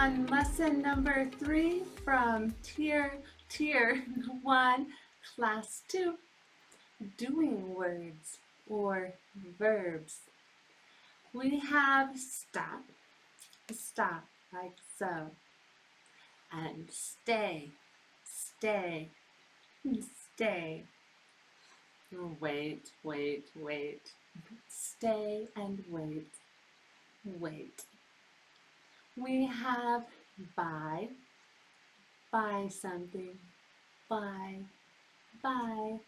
on lesson number 3 from Tier 1, Class 2, doing words or verbs. We have stop, stop, like so, and stay, stay, stay. Wait, wait, wait. Stay and wait, wait. We have buy, buy something, buy, buy.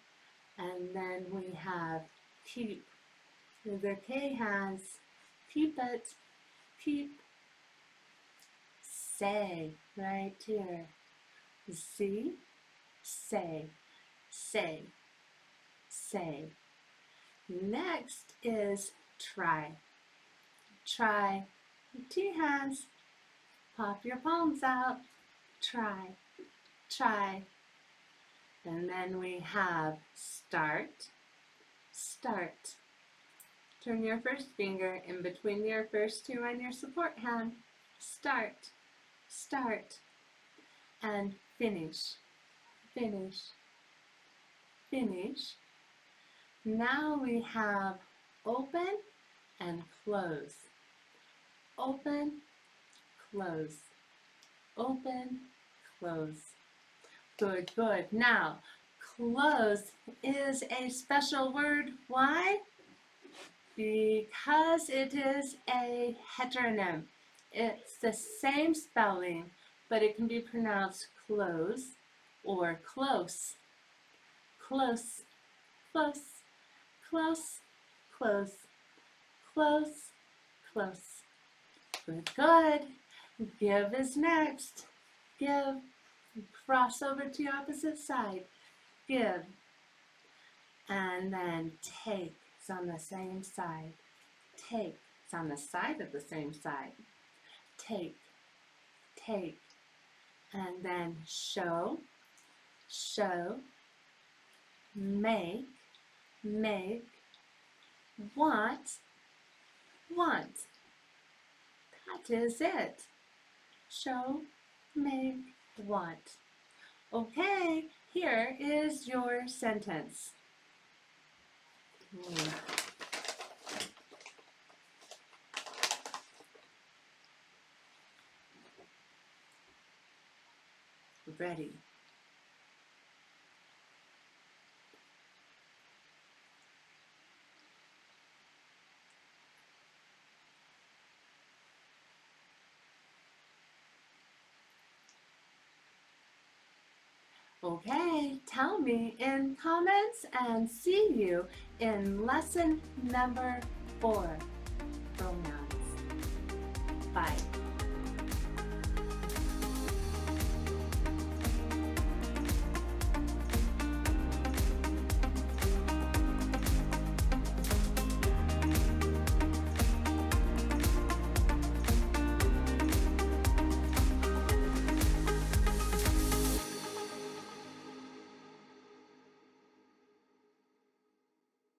And then we have keep. The K has keep it, keep. Say, right here. See, say, say, say. Next is try. Try. T hands. Pop your palms out. Try, try. And then we have start, start. Turn your first finger in between your first two on your support hand. Start, start. And finish, finish, finish. Now we have open and close. Open, close. Open, close. Good, good. Now, close is a special word. Why? Because it is a heteronym. It's the same spelling, but it can be pronounced close or close. Close, close, close, close, close, close. Good, good. Give is next. Give. Cross over to the opposite side. Give. And then take. It's on the same side. Take. It's on the side of the same side. Take. Take. And then show. Show. Make. Make. Want. Want. That is it. Show. Make. Want. Okay, here is your sentence. Ready. Okay, tell me in comments and see you in lesson number 4, pronouns. Bye.